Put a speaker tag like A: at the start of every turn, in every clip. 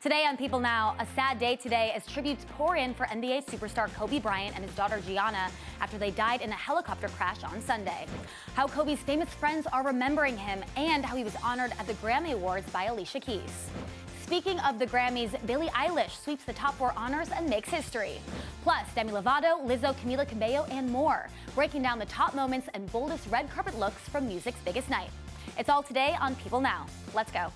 A: Today on People Now, a sad day today as tributes pour in for NBA superstar Kobe Bryant and his daughter Gianna after they died in a helicopter crash on Sunday. How Kobe's famous friends are remembering him and how he was honored at the Grammy Awards by Alicia Keys. Speaking of the Grammys, Billie Eilish sweeps the top 4 honors and makes history. Plus, Demi Lovato, Lizzo, Camila Cabello, and more, breaking down the top moments and boldest red carpet looks from music's biggest night. It's all today on People Now. Let's go.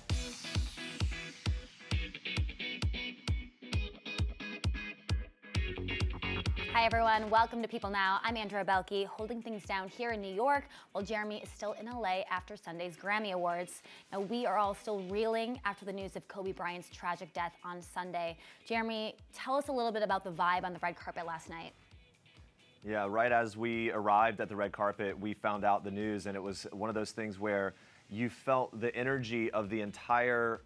A: Hi everyone, welcome to People Now. I'm Andrea Boehlke, holding things down here in New York while Jeremy is still in LA after Sunday's Grammy Awards. Now we are all still reeling after the news of Kobe Bryant's tragic death on Sunday. Jeremy, tell us a little bit about the vibe on the red carpet last night.
B: Yeah, right as we arrived at the red carpet, we found out the news, and it was one of those things where you felt the energy of the entire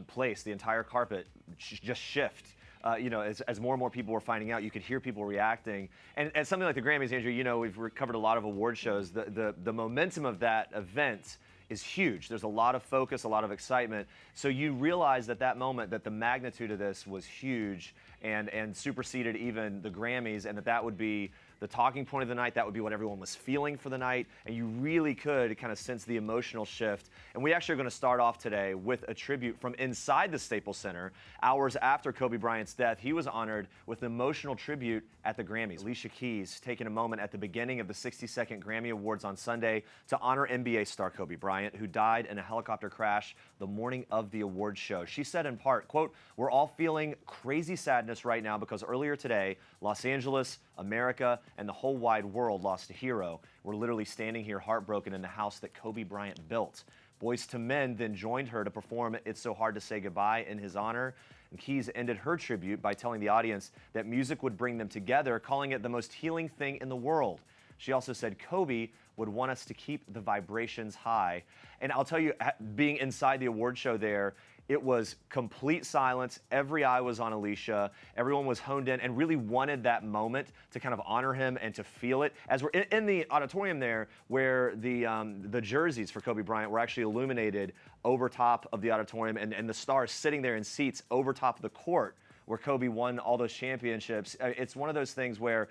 B: place, the entire carpet just shift. As more and more people were finding out, you could hear people reacting. And something like the Grammys, Andrew, we've covered a lot of award shows. The momentum of that event is huge. There's a lot of focus, a lot of excitement. So you realize at that moment that the magnitude of this was huge and superseded even the Grammys, and that would be the talking point of the night. That would be what everyone was feeling for the night, and you really could kind of sense the emotional shift. And we actually are going to start off today with a tribute from inside the Staples Center. Hours after Kobe Bryant's death, he was honored with an emotional tribute at the Grammys. Alicia Keys taking a moment at the beginning of the 62nd Grammy Awards on Sunday to honor NBA star Kobe Bryant, who died in a helicopter crash the morning of the award show. She said in part, quote, "We're all feeling crazy sadness right now because earlier today, Los Angeles, America, and the whole wide world lost a hero. We're literally standing here heartbroken in the house that Kobe Bryant built." Boyz II Men then joined her to perform "It's So Hard to Say Goodbye" in his honor. And Keys ended her tribute by telling the audience that music would bring them together, calling it the most healing thing in the world. She also said Kobe would want us to keep the vibrations high. And I'll tell you, being inside the award show there, it was complete silence. Every eye was on Alicia. Everyone was honed in and really wanted that moment to kind of honor him and to feel it. As we're in the auditorium there, where the jerseys for Kobe Bryant were actually illuminated over top of the auditorium, and the stars sitting there in seats over top of the court where Kobe won all those championships. It's one of those things where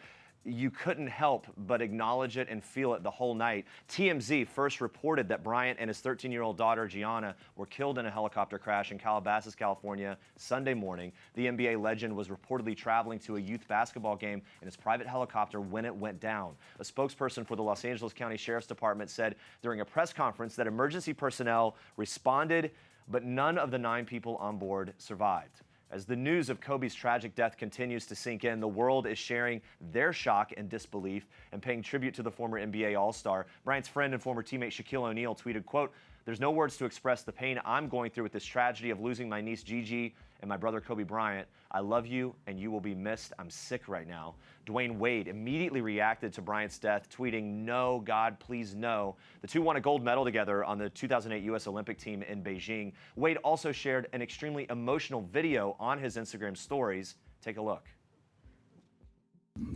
B: you couldn't help but acknowledge it and feel it the whole night. TMZ first reported that Bryant and his 13-year-old daughter, Gianna, were killed in a helicopter crash in Calabasas, California, Sunday morning. The NBA legend was reportedly traveling to a youth basketball game in his private helicopter when it went down. A spokesperson for the Los Angeles County Sheriff's Department said during a press conference that emergency personnel responded, but none of the 9 people on board survived. As the news of Kobe's tragic death continues to sink in, the world is sharing their shock and disbelief and paying tribute to the former NBA All-Star. Bryant's friend and former teammate Shaquille O'Neal tweeted, quote, "There's no words to express the pain I'm going through with this tragedy of losing my niece Gigi and my brother Kobe Bryant. I love you and you will be missed. I'm sick right now." Dwayne Wade immediately reacted to Bryant's death, tweeting, "No, God, please no." The two won a gold medal together on the 2008 U.S. Olympic team in Beijing. Wade also shared an extremely emotional video on his Instagram stories. Take a look.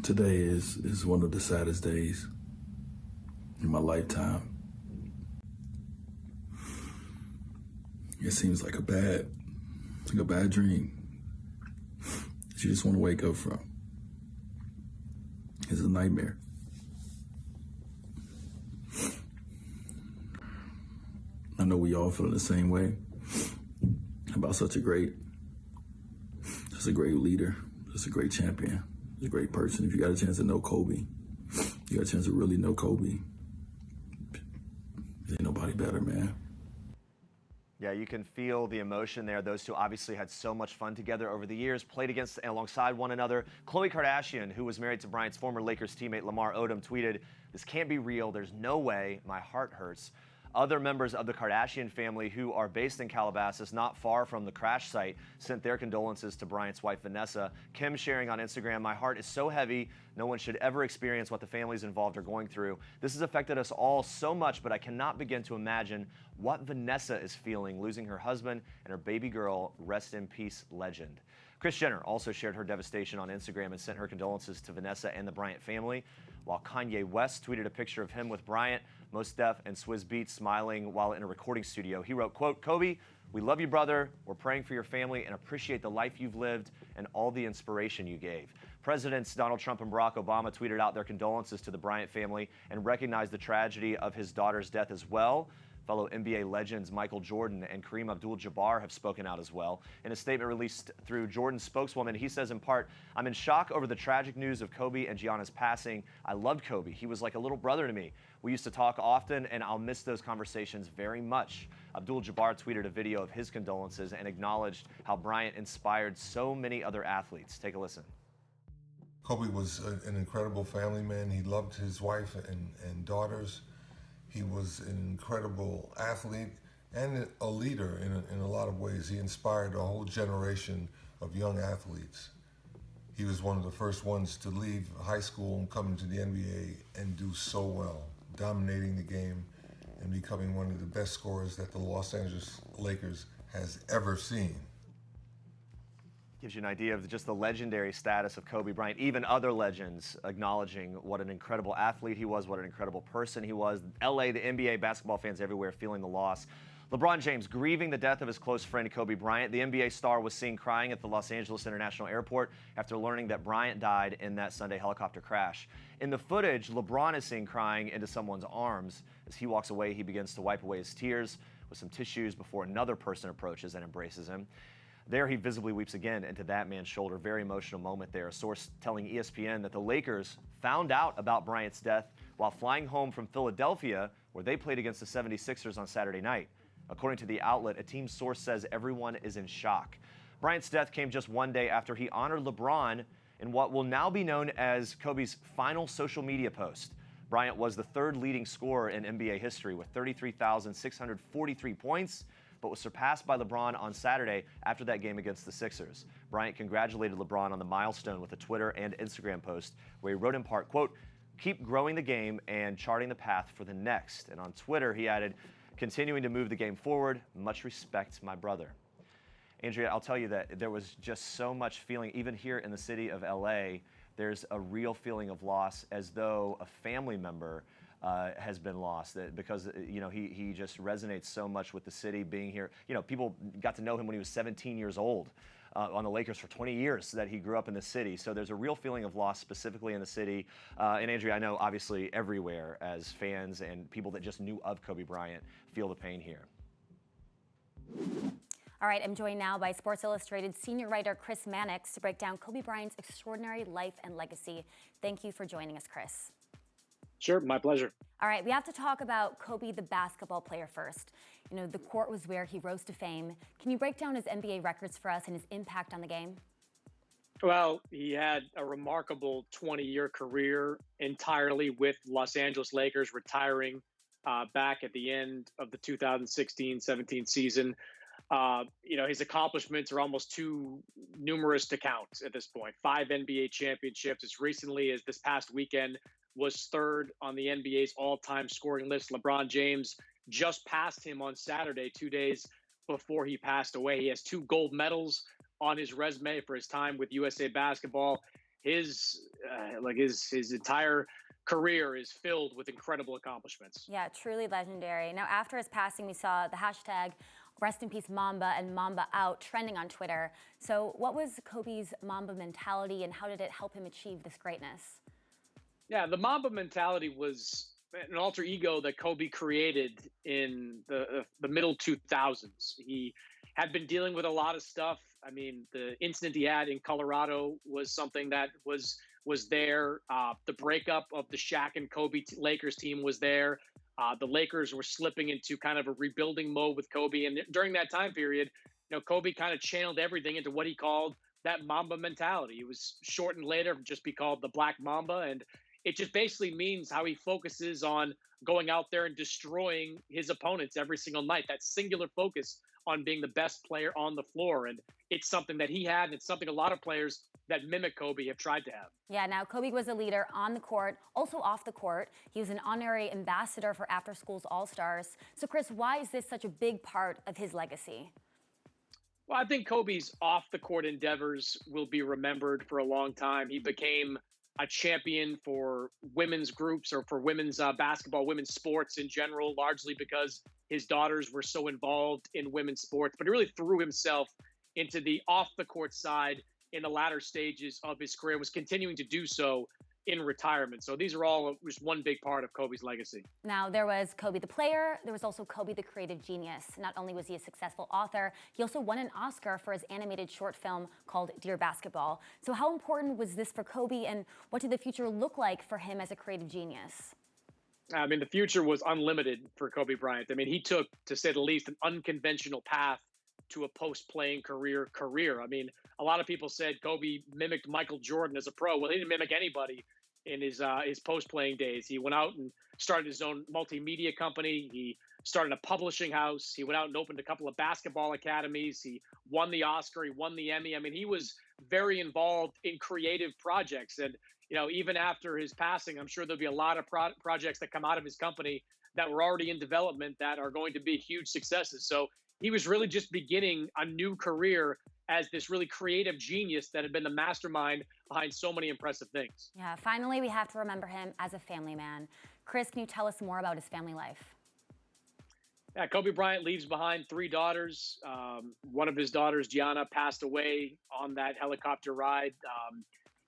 C: Today is one of the saddest days in my lifetime. It seems like a bad dream that you just want to wake up from. It's a nightmare. I know we all feel the same way about such a great leader, just a great champion, just a great person. If you got a chance to know Kobe, you got a chance to really know Kobe, there ain't nobody better, man.
B: Yeah, you can feel the emotion there. Those two obviously had so much fun together over the years, played against and alongside one another. Khloe Kardashian, who was married to Bryant's former Lakers teammate Lamar Odom, tweeted, "This can't be real. There's no way. My heart hurts." Other members of the Kardashian family who are based in Calabasas, not far from the crash site, sent their condolences to Bryant's wife, Vanessa. Kim sharing on Instagram, "My heart is so heavy. No one should ever experience what the families involved are going through. This has affected us all so much, but I cannot begin to imagine what Vanessa is feeling, losing her husband and her baby girl. Rest in peace, legend." Kris Jenner also shared her devastation on Instagram and sent her condolences to Vanessa and the Bryant family, while Kanye West tweeted a picture of him with Bryant, Mos Def, and Swizz Beatz smiling while in a recording studio. He wrote, quote, "Kobe We love you, brother. We're praying for your family and appreciate the life you've lived and all the inspiration you gave. Presidents Donald Trump and Barack Obama tweeted out their condolences to the Bryant family and recognized the tragedy of his daughter's death as well. Fellow NBA legends Michael Jordan and Kareem Abdul-Jabbar have spoken out as well. In a statement released through Jordan's spokeswoman, he says in part, "I'm in shock over the tragic news of Kobe and Gianna's passing. I loved Kobe. He was like a little brother to me. We used to talk often, and I'll miss those conversations very much." Abdul-Jabbar tweeted a video of his condolences and acknowledged how Bryant inspired so many other athletes. Take a listen.
D: Kobe was an incredible family man. He loved his wife and daughters. He was an incredible athlete and a leader in a lot of ways. He inspired a whole generation of young athletes. He was one of the first ones to leave high school and come into the NBA and do so well, dominating the game and becoming one of the best scorers that the Los Angeles Lakers has ever seen.
B: Gives you an idea of just the legendary status of Kobe Bryant. Even other legends acknowledging what an incredible athlete he was, what an incredible person he was. LA, the NBA, basketball fans everywhere feeling the loss. LeBron James grieving the death of his close friend Kobe Bryant. The NBA star was seen crying at the Los Angeles International Airport after learning that Bryant died in that Sunday helicopter crash. In the footage, LeBron is seen crying into someone's arms. As he walks away, he begins to wipe away his tears with some tissues before another person approaches and embraces him. There, he visibly weeps again into that man's shoulder. Very emotional moment there. A source telling ESPN that the Lakers found out about Bryant's death while flying home from Philadelphia, where they played against the 76ers on Saturday night. According to the outlet, a team source says everyone is in shock. Bryant's death came just one day after he honored LeBron in what will now be known as Kobe's final social media post. Bryant was the third leading scorer in NBA history with 33,643 points, but was surpassed by LeBron on Saturday after that game against the Sixers. Bryant congratulated LeBron on the milestone with a Twitter and Instagram post where he wrote in part, quote, "Keep growing the game and charting the path for the next." And on Twitter, he added, "Continuing to move the game forward. Much respect, my brother." Andrea, I'll tell you that there was just so much feeling, even here in the city of LA, there's a real feeling of loss as though a family member has been lost, because he just resonates so much with the city being here. People got to know him when he was 17 years old on the Lakers for 20 years that he grew up in the city. So there's a real feeling of loss specifically in the city. And Andrea, I know obviously everywhere as fans and people that just knew of Kobe Bryant feel the pain here.
A: All right, I'm joined now by Sports Illustrated senior writer Chris Mannix to break down Kobe Bryant's extraordinary life and legacy. Thank you for joining us, Chris.
E: Sure, my pleasure.
A: All right, we have to talk about Kobe, the basketball player, first. The court was where he rose to fame. Can you break down his NBA records for us and his impact on the game?
E: Well, he had a remarkable 20-year career entirely with Los Angeles Lakers, retiring back at the end of the 2016-17 season. His accomplishments are almost too numerous to count at this point. 5 NBA championships as recently as this past weekend, was third on the NBA's all-time scoring list. LeBron James just passed him on Saturday, 2 days before he passed away. He has 2 gold medals on his resume for his time with USA Basketball. His entire career is filled with incredible accomplishments.
A: Yeah, truly legendary. Now, after his passing, we saw the hashtag Rest in Peace Mamba and Mamba Out trending on Twitter. So what was Kobe's Mamba mentality and how did it help him achieve this greatness?
E: Yeah, the Mamba mentality was an alter ego that Kobe created in the middle 2000s. He had been dealing with a lot of stuff. I mean, the incident he had in Colorado was something that was there. The breakup of the Shaq and Kobe Lakers team was there. The Lakers were slipping into kind of a rebuilding mode with Kobe. And during that time period, Kobe kind of channeled everything into what he called that Mamba mentality. It was shortened later to just be called the Black Mamba. And it just basically means how he focuses on going out there and destroying his opponents every single night. That singular focus on being the best player on the floor. And it's something that he had, and it's something a lot of players that mimic Kobe have tried to have.
A: Yeah, now Kobe was a leader on the court, also off the court. He was an honorary ambassador for After School's All-Stars. So Chris, why is this such a big part of his legacy?
E: Well, I think Kobe's off-the-court endeavors will be remembered for a long time. He became a champion for women's groups or for women's basketball, women's sports in general, largely because his daughters were so involved in women's sports. But he really threw himself into the off-the-court side in the latter stages of his career, was continuing to do so in retirement. So these are all just one big part of Kobe's legacy.
A: Now, there was Kobe the player. There was also Kobe the creative genius. Not only was he a successful author, he also won an Oscar for his animated short film called Dear Basketball. So how important was this for Kobe, and what did the future look like for him as a creative genius?
E: I mean, the future was unlimited for Kobe Bryant. I mean, he took, to say the least, an unconventional path to a post-playing career. I mean, a lot of people said Kobe mimicked Michael Jordan as a pro. Well, he didn't mimic anybody in his post-playing days. He went out and started his own multimedia company. He started a publishing house. He went out and opened a couple of basketball academies. He won the Oscar. He won the Emmy. I mean, he was very involved in creative projects. And, you know, even after his passing, I'm sure there'll be a lot of projects that come out of his company that were already in development that are going to be huge successes. So he was really just beginning a new career as this really creative genius that had been the mastermind behind so many impressive things.
A: Yeah, finally, we have to remember him as a family man. Chris, can you tell us more about his family life?
E: Yeah, Kobe Bryant leaves behind 3 daughters. One of his daughters, Gianna, passed away on that helicopter ride.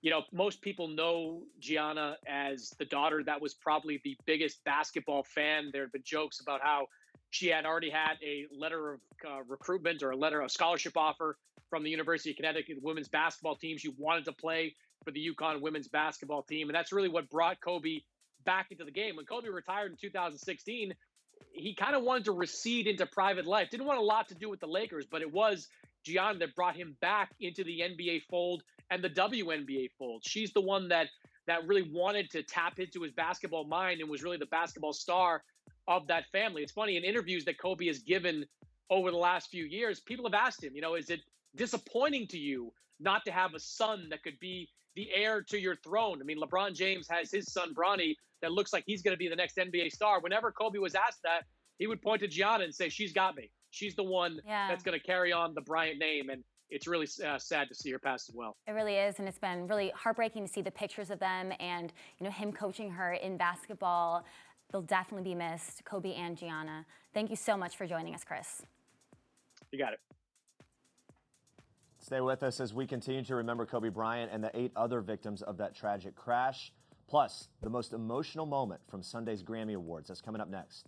E: You know, most people know Gianna as the daughter that was probably the biggest basketball fan. There have been jokes about how she had already had a letter of recruitment or a scholarship offer from the University of Connecticut women's basketball team. She wanted to play for the UConn women's basketball team. And that's really what brought Kobe back into the game. When Kobe retired in 2016, he kind of wanted to recede into private life. Didn't want a lot to do with the Lakers, but it was Gianna that brought him back into the NBA fold and the WNBA fold. She's the one that really wanted to tap into his basketball mind and was really the basketball star of that family. It's funny, in interviews that Kobe has given over the last few years, people have asked him, you know, is it disappointing to you not to have a son that could be the heir to your throne? I mean, LeBron James has his son, Bronny, that looks like he's going to be the next NBA star. Whenever Kobe was asked that, he would point to Gianna and say, she's got me. She's the one that's going to carry on the Bryant name. And it's really sad to see her pass as well.
A: It really is, and it's been really heartbreaking to see the pictures of them and, you know, him coaching her in basketball. They'll definitely be missed, Kobe and Gianna. Thank you so much for joining us, Chris.
E: You got it.
B: Stay with us as we continue to remember Kobe Bryant and the 8 other victims of that tragic crash. Plus, the most emotional moment from Sunday's Grammy Awards. That's coming up next.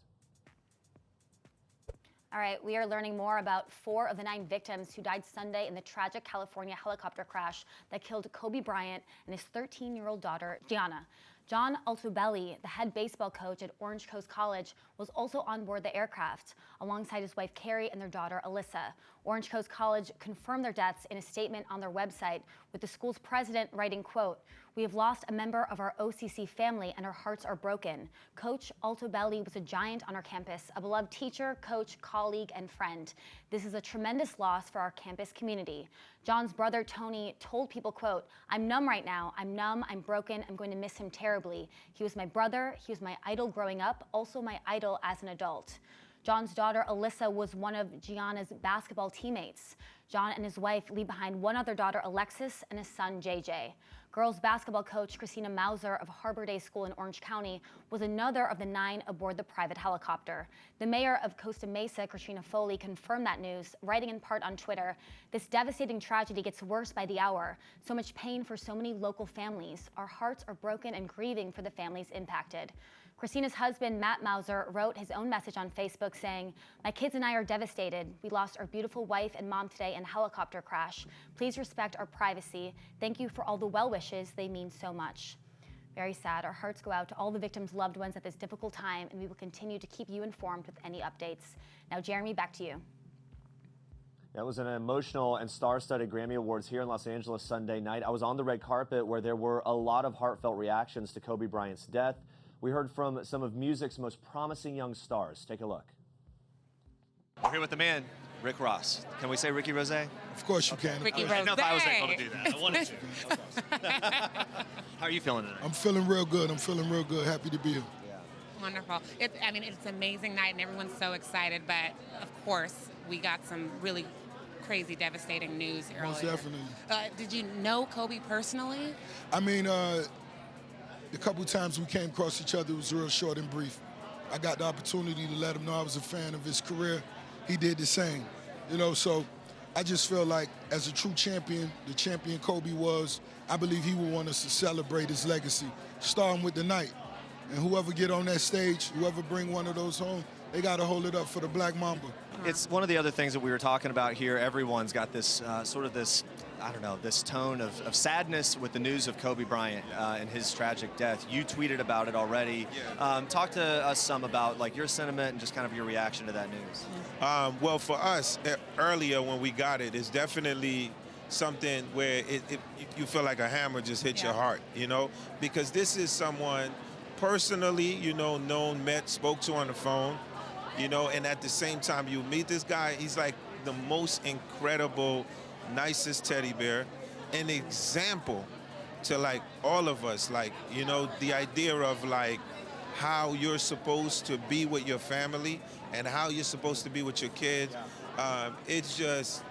A: All right, we are learning more about 4 of the 9 victims who died Sunday in the tragic California helicopter crash that killed Kobe Bryant and his 13-year-old daughter, Gianna. John Altobelli, the head baseball coach at Orange Coast College, was also on board the aircraft, alongside his wife Carrie and their daughter Alyssa. Orange Coast College confirmed their deaths in a statement on their website, with the school's president writing, quote, "We have lost a member of our OCC family and our hearts are broken. Coach Altobelli was a giant on our campus, a beloved teacher, coach, colleague, and friend. This is a tremendous loss for our campus community." John's brother Tony told People, quote, "I'm numb right now. I'm numb, I'm broken, I'm going to miss him terribly. He was my brother, he was my idol growing up, also my idol as an adult." John's daughter Alyssa was one of Gianna's basketball teammates. John and his wife leave behind one other daughter, Alexis, and his son, JJ. Girls basketball coach Christina Mauser of Harbor Day School in Orange County was another of the 9 aboard the private helicopter. The mayor of Costa Mesa, Katrina Foley, confirmed that news, writing in part on Twitter, "This devastating tragedy gets worse by the hour. So much pain for so many local families. Our hearts are broken and grieving for the families impacted." Christina's husband, Matt Mauser, wrote his own message on Facebook saying, "My kids and I are devastated. We lost our beautiful wife and mom today in a helicopter crash. Please respect our privacy. Thank you for all the well wishes. They mean so much." Very sad. Our hearts go out to all the victims' loved ones at this difficult time, and we will continue to keep you informed with any updates. Now, Jeremy, back to you.
B: That was an emotional and star-studded Grammy Awards here in Los Angeles Sunday night. I was on the red carpet where there were a lot of heartfelt reactions to Kobe Bryant's death. We heard from some of music's most promising young stars. Take a look. We're here with the man, Rick Ross. Can we say Ricky Rose?
F: Of course you can.
G: Ricky
F: I
G: Rose.
B: didn't know if I was able to do that. I wanted to. How are you feeling tonight?
F: I'm feeling real good. Happy to be here.
G: Wonderful. It's an amazing night and everyone's so excited, but of course we got some really crazy, devastating news earlier.
F: Most definitely.
G: Did you know Kobe personally?
F: I mean, the couple times we came across each other, it was real short and brief. I got the opportunity to let him know I was a fan of his career. He did the same, you know, so I just feel like as a true champion, the champion Kobe was, I believe he would want us to celebrate his legacy, starting with the night. And whoever get on that stage, whoever bring one of those home, they got to hold it up for the Black Mamba.
B: It's one of the other things that we were talking about here. Everyone's got this sort of this, I don't know, this tone of sadness with the news of Kobe Bryant and his tragic death. You tweeted about it already.
H: Yeah.
B: Talk to us some about like your sentiment and just kind of your reaction to that news.
H: Well, for us, earlier when we got it, it's definitely something where you feel like a hammer just hit your heart, you know, because this is someone personally, you know, known, met, spoke to on the phone, you know, and at the same time you meet this guy, he's like the most incredible, nicest teddy bear, an example to like all of us, like, you know, the idea of like how you're supposed to be with your family and how you're supposed to be with your kids. It's just,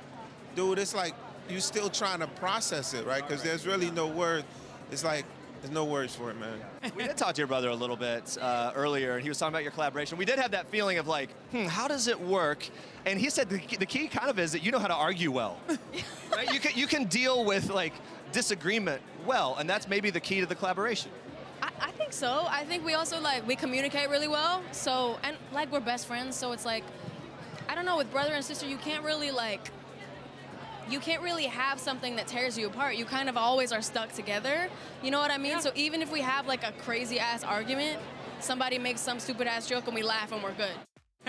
H: dude, it's like you're still trying to process it, right? Because there's really no word. It's like, there's no words for it, man.
B: We did talk to your brother a little bit earlier, and he was talking about your collaboration. We did have that feeling of like, how does it work? And he said the key kind of is that you know how to argue well. Right? You can deal with like disagreement well, and that's maybe the key to the collaboration.
I: I think so. I think we also like, we communicate really well. So, and like we're best friends, so it's like, I don't know, with brother and sister, you can't really have something that tears you apart. You kind of always are stuck together. You know what I mean? Yeah. So even if we have like a crazy ass argument, somebody makes some stupid ass joke and we laugh and we're good.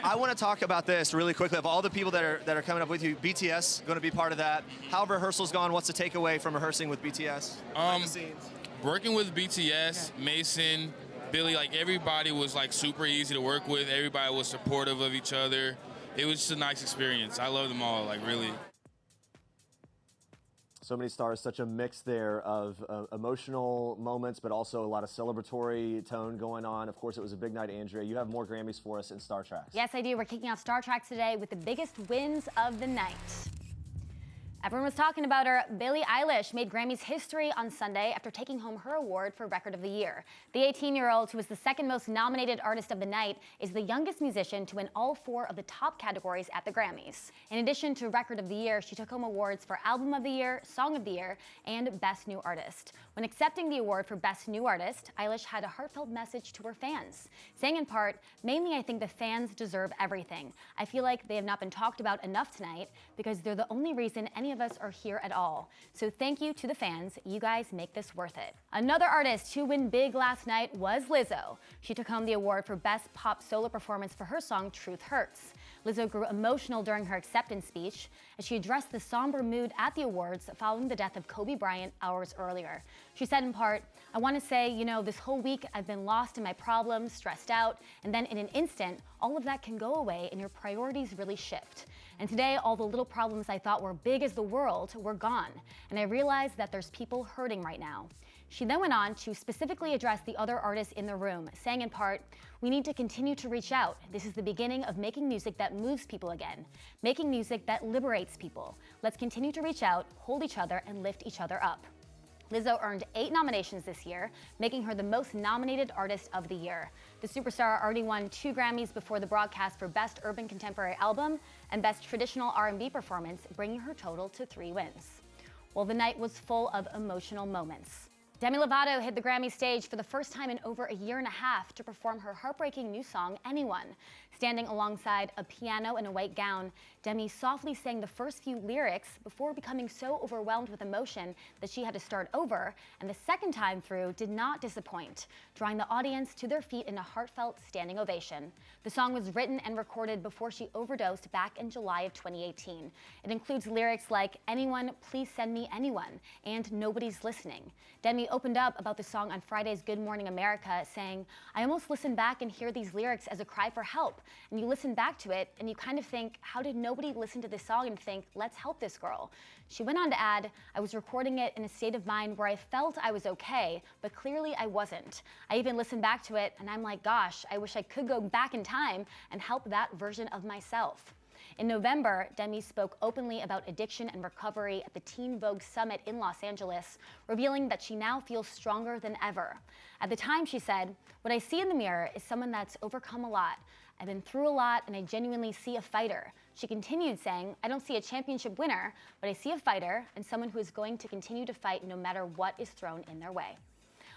B: I want to talk about this really quickly. Of all the people that are coming up with you, BTS going to be part of that. How have rehearsals gone? What's the takeaway from rehearsing with BTS? Behind the scenes.
J: Working with BTS, Mason, Billy, like everybody was like super easy to work with. Everybody was supportive of each other. It was just a nice experience. I love them all, like really.
B: So many stars, such a mix there of emotional moments, but also a lot of celebratory tone going on. Of course, it was a big night, Andrea. You have more Grammys for us in Star Tracks.
A: Yes, I do. We're kicking off Star Tracks today with the biggest wins of the night. Everyone was talking about her. Billie Eilish made Grammys history on Sunday after taking home her award for Record of the Year. The 18-year-old, who was the second most nominated artist of the night, is the youngest musician to win all 4 of the top categories at the Grammys. In addition to Record of the Year, she took home awards for Album of the Year, Song of the Year, and Best New Artist. When accepting the award for Best New Artist, Eilish had a heartfelt message to her fans, saying in part, "Mainly I think the fans deserve everything. I feel like they have not been talked about enough tonight because they're the only reason any of us are here at all. So thank you to the fans. You guys make this worth it." Another artist who won big last night was Lizzo. She took home the award for Best Pop Solo Performance for her song Truth Hurts. Lizzo grew emotional during her acceptance speech as she addressed the somber mood at the awards following the death of Kobe Bryant hours earlier. She said in part, "I want to say, you know, this whole week I've been lost in my problems, stressed out, and then in an instant, all of that can go away and your priorities really shift. And today, all the little problems I thought were big as the world were gone, and I realized that there's people hurting right now." She then went on to specifically address the other artists in the room, saying in part, "We need to continue to reach out. This is the beginning of making music that moves people again, making music that liberates people. Let's continue to reach out, hold each other, and lift each other up." Lizzo earned 8 nominations this year, making her the most nominated artist of the year. The superstar already won 2 Grammys before the broadcast for Best Urban Contemporary Album and Best Traditional R&B Performance, bringing her total to 3 wins. Well, the night was full of emotional moments. Demi Lovato hit the Grammy stage for the first time in over a year and a half to perform her heartbreaking new song, Anyone. Standing alongside a piano in a white gown, Demi softly sang the first few lyrics before becoming so overwhelmed with emotion that she had to start over, and the second time through did not disappoint, drawing the audience to their feet in a heartfelt standing ovation. The song was written and recorded before she overdosed back in July of 2018. It includes lyrics like, "Anyone, please send me anyone," and "Nobody's listening." Demi opened up about the song on Friday's Good Morning America, saying, "I almost listen back and hear these lyrics as a cry for help. And you listen back to it and you kind of think, how did nobody listen to this song and think, let's help this girl?" She went on to add, "I was recording it in a state of mind where I felt I was okay, but clearly I wasn't. I even listened back to it and I'm like, gosh, I wish I could go back in time and help that version of myself." In November, Demi spoke openly about addiction and recovery at the Teen Vogue Summit in Los Angeles, revealing that she now feels stronger than ever. At the time, she said, "What I see in the mirror is someone that's overcome a lot. I've been through a lot and I genuinely see a fighter." She continued saying, "I don't see a championship winner, but I see a fighter and someone who is going to continue to fight no matter what is thrown in their way."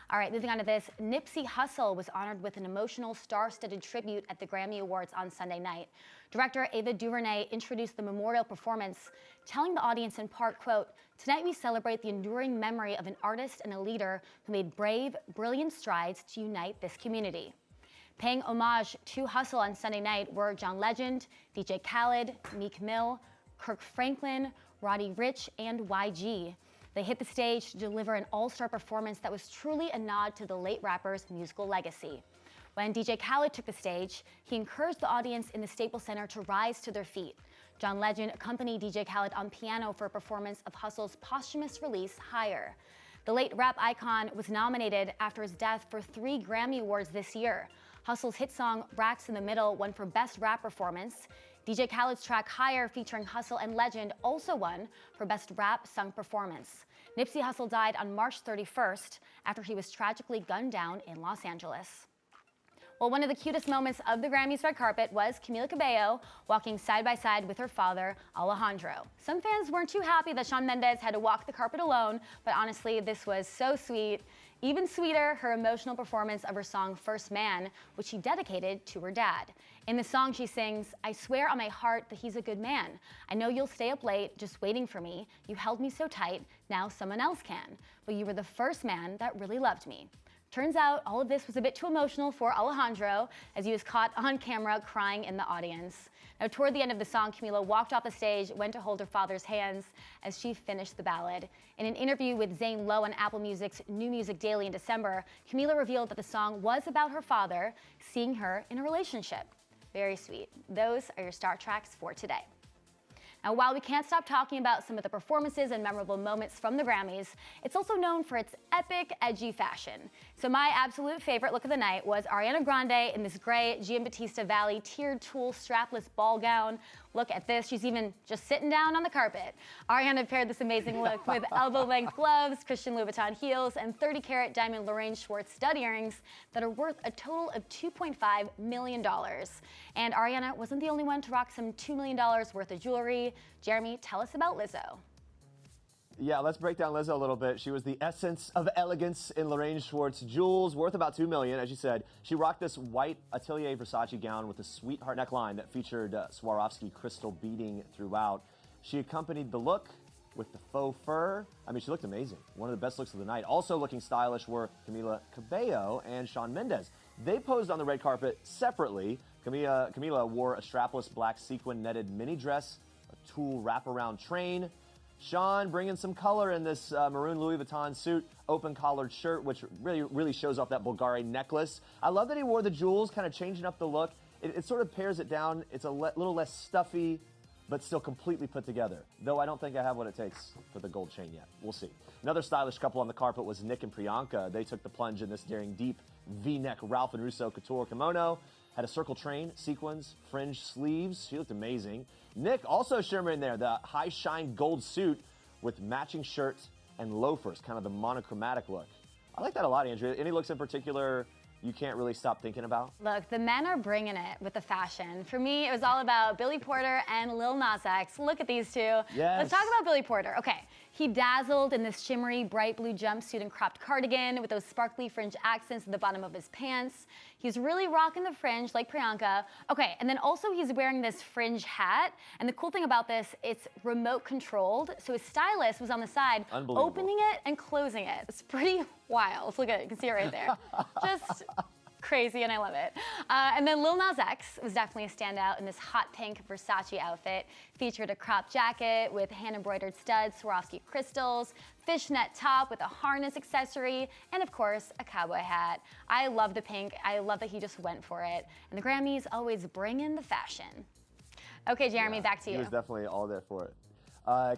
A: All right, moving on to this. Nipsey Hussle was honored with an emotional, star-studded tribute at the Grammy Awards on Sunday night. Director Ava DuVernay introduced the memorial performance, telling the audience in part, quote, "Tonight we celebrate the enduring memory of an artist and a leader who made brave, brilliant strides to unite this community." Paying homage to Hussle on Sunday night were John Legend, DJ Khaled, Meek Mill, Kirk Franklin, Roddy Ricch, and YG. They hit the stage to deliver an all-star performance that was truly a nod to the late rapper's musical legacy. When DJ Khaled took the stage, he encouraged the audience in the Staples Center to rise to their feet. John Legend accompanied DJ Khaled on piano for a performance of Hussle's posthumous release, Higher. The late rap icon was nominated after his death for 3 Grammy Awards this year. Hussle's hit song, Racks in the Middle, won for Best Rap Performance. DJ Khaled's track, Higher, featuring Hussle and Legend, also won for Best Rap Sung Performance. Nipsey Hussle died on March 31st after he was tragically gunned down in Los Angeles. Well, one of the cutest moments of the Grammys red carpet was Camila Cabello walking side by side with her father, Alejandro. Some fans weren't too happy that Shawn Mendes had to walk the carpet alone, but honestly, this was so sweet. Even sweeter, her emotional performance of her song First Man, which she dedicated to her dad. In the song, she sings, "I swear on my heart that he's a good man. I know you'll stay up late just waiting for me. You held me so tight, now someone else can. But you were the first man that really loved me." Turns out all of this was a bit too emotional for Alejandro, as he was caught on camera crying in the audience. Now, toward the end of the song, Camila walked off the stage, went to hold her father's hands as she finished the ballad. In an interview with Zane Lowe on Apple Music's New Music Daily in December, Camila revealed that the song was about her father seeing her in a relationship. Very sweet. Those are your star tracks for today. Now, while we can't stop talking about some of the performances and memorable moments from the Grammys, it's also known for its epic, edgy fashion. So my absolute favorite look of the night was Ariana Grande in this gray Giambattista Valli tiered tulle strapless ball gown. Look at this, she's even just sitting down on the carpet. Ariana paired this amazing look with elbow-length gloves, Christian Louboutin heels, and 30-carat diamond Lorraine Schwartz stud earrings that are worth a total of $2.5 million. And Ariana wasn't the only one to rock some $2 million worth of jewelry. Jeremy, tell us about Lizzo.
B: Yeah, let's break down Lizzo a little bit. She was the essence of elegance in Lorraine Schwartz jewels, worth about $2 million, as you said. She rocked this white Atelier Versace gown with a sweetheart neckline that featured Swarovski crystal beading throughout. She accompanied the look with the faux fur. I mean, she looked amazing. One of the best looks of the night. Also looking stylish were Camila Cabello and Shawn Mendes. They posed on the red carpet separately. Camila wore a strapless black sequin netted mini dress, a tulle wraparound train. Shawn bringing some color in this maroon Louis Vuitton suit, open collared shirt, which really shows off that Bulgari necklace. I love that he wore the jewels, kind of changing up the look. It sort of pairs it down. It's a little less stuffy, but still completely put together. Though I don't think I have what it takes for the gold chain yet. We'll see. Another stylish couple on the carpet was Nick and Priyanka. They took the plunge in this daring deep V-neck Ralph and Russo couture kimono. Had a circle train, sequins, fringe sleeves. She looked amazing. Nick also shimmering there, the high shine gold suit with matching shirts and loafers, kind of the monochromatic look. I like that a lot, Andrea. Any looks in particular you can't really stop thinking about?
A: Look, the men are bringing it with the fashion. For me, it was all about Billy Porter and Lil Nas X. Look at these two.
B: Yes.
A: Let's talk about Billy Porter. Okay, he dazzled in this shimmery bright blue jumpsuit and cropped cardigan with those sparkly fringe accents at the bottom of his pants. He's really rocking the fringe like Priyanka. Okay, and then also he's wearing this fringe hat. And the cool thing about this, it's remote controlled. So his stylist was on the side, opening it and closing it. It's pretty wild. Look at it, you can see it right there. Just crazy, and I love it. And then Lil Nas X was definitely a standout in this hot pink Versace outfit. Featured a crop jacket with hand-embroidered studs, Swarovski crystals, fishnet top with a harness accessory, and of course, a cowboy hat. I love the pink. I love that he just went for it. And the Grammys always bring in the fashion. Okay, Jeremy, back to you.
B: He was definitely all there for it.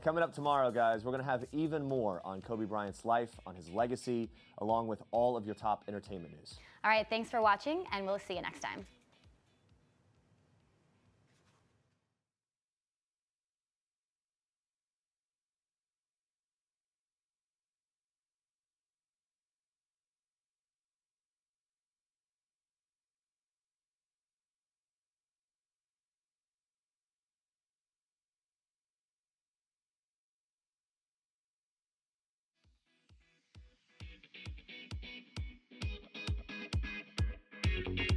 B: Coming up tomorrow, guys, we're going to have even more on Kobe Bryant's life, on his legacy, along with all of your top entertainment news.
A: All right, thanks for watching, and we'll see you next time.
K: you.